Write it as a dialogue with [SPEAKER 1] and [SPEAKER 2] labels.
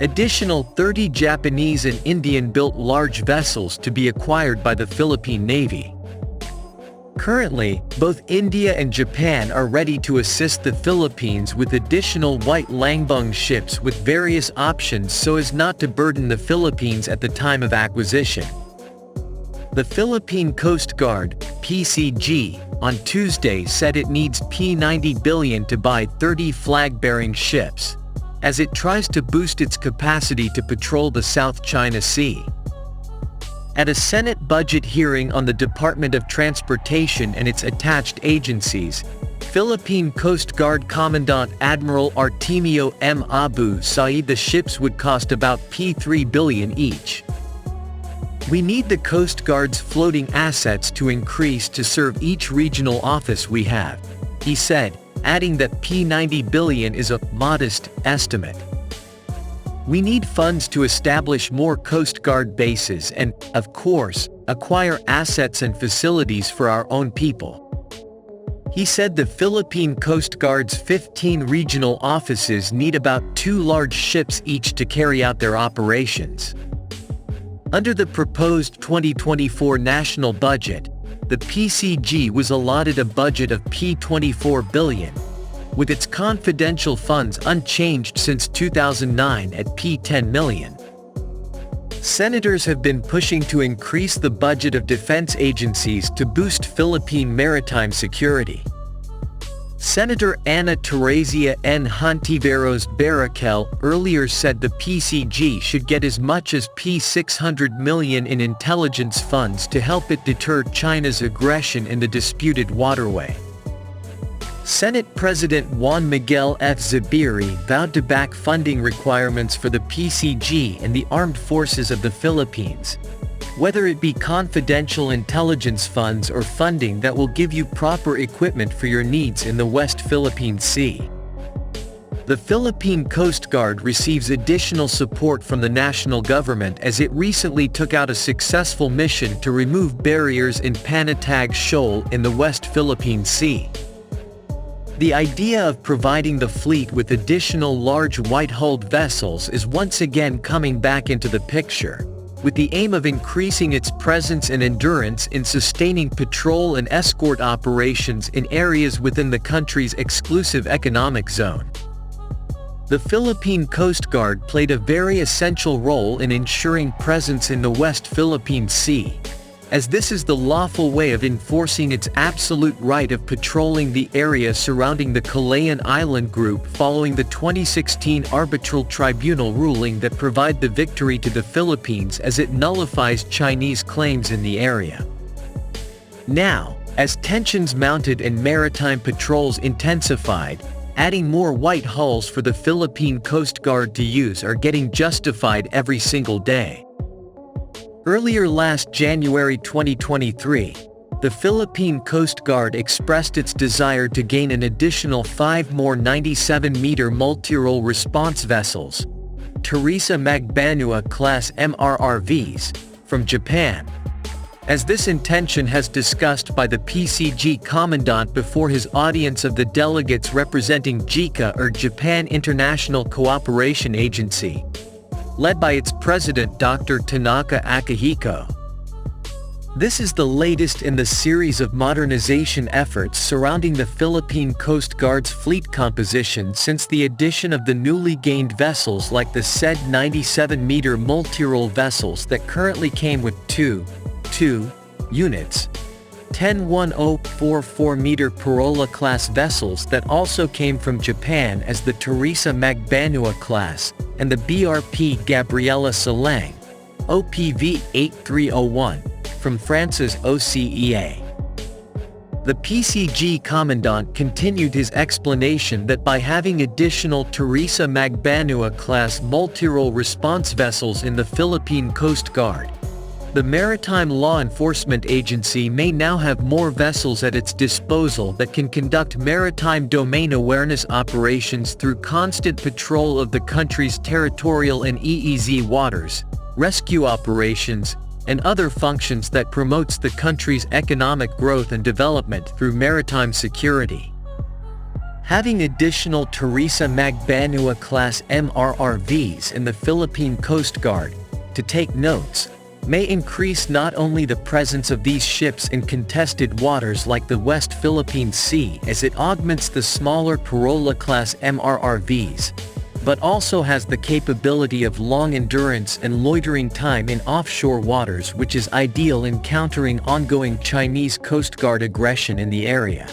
[SPEAKER 1] Additional 30 Japanese and Indian-built large vessels to be acquired by the Philippine Navy. Currently, both India and Japan are ready to assist the Philippines with additional White Langbang ships with various options so as not to burden the Philippines at the time of acquisition. The Philippine Coast Guard, PCG, on Tuesday said it needs P90 billion to buy 30 flag-bearing ships, as it tries to boost its capacity to patrol the South China Sea. At a Senate budget hearing on the Department of Transportation and its attached agencies, Philippine Coast Guard Commandant Admiral Artemio M. Abu said the ships would cost about P3 billion each. "We need the Coast Guard's floating assets to increase to serve each regional office we have," he said, adding that P90 billion is a modest estimate. "We need funds to establish more Coast Guard bases and, of course, acquire assets and facilities for our own people." He said the Philippine Coast Guard's 15 regional offices need about 2 large ships each to carry out their operations. Under the proposed 2024 national budget, the PCG was allotted a budget of P24 billion, with its confidential funds unchanged since 2009 at P10 million. Senators have been pushing to increase the budget of defense agencies to boost Philippine maritime security. Senator Ana Teresia N. Hontiveros Barakel earlier said the PCG should get as much as P600 million in intelligence funds to help it deter China's aggression in the disputed waterway. Senate President Juan Miguel F. Zubiri vowed to back funding requirements for the PCG and the armed forces of the Philippines, whether it be confidential intelligence funds or funding that will give you proper equipment for your needs in the West Philippine Sea. The Philippine Coast Guard receives additional support from the national government as it recently took out a successful mission to remove barriers in Panatag Shoal in the West Philippine Sea. The idea of providing the fleet with additional large white-hulled vessels is once again coming back into the picture, with the aim of increasing its presence and endurance in sustaining patrol and escort operations in areas within the country's exclusive economic zone. The Philippine Coast Guard played a very essential role in ensuring presence in the West Philippine Sea, as this is the lawful way of enforcing its absolute right of patrolling the area surrounding the Calayan Island Group following the 2016 Arbitral Tribunal ruling that provided the victory to the Philippines as it nullifies Chinese claims in the area. Now, as tensions mounted and maritime patrols intensified, adding more white hulls for the Philippine Coast Guard to use are getting justified every single day. Earlier last January 2023, the Philippine Coast Guard expressed its desire to gain an additional 5 more 97-meter multirole response vessels, Teresa Magbanua-class MRRVs, from Japan, as this intention has discussed by the PCG Commandant before his audience of the delegates representing JICA or Japan International Cooperation Agency, led by its president Dr. Tanaka Akihiko. This is the latest in the series of modernization efforts surrounding the Philippine Coast Guard's fleet composition since the addition of the newly gained vessels like the said 97-meter multirole vessels that currently came with two units, 10 1044-meter Parola-class vessels that also came from Japan as the Teresa Magbanua-class, and the BRP Gabriela Salang, OPV 8301, from France's OCEA. The PCG Commandant continued his explanation that by having additional Teresa Magbanua-class multirole response vessels in the Philippine Coast Guard, the Maritime Law Enforcement Agency may now have more vessels at its disposal that can conduct maritime domain awareness operations through constant patrol of the country's territorial and EEZ waters, rescue operations, and other functions that promotes the country's economic growth and development through maritime security. Having additional Teresa Magbanua-class MRRVs in the Philippine Coast Guard, to take notes, may increase not only the presence of these ships in contested waters like the West Philippine Sea as it augments the smaller Parola-class MRRVs, but also has the capability of long endurance and loitering time in offshore waters, which is ideal in countering ongoing Chinese Coast Guard aggression in the area.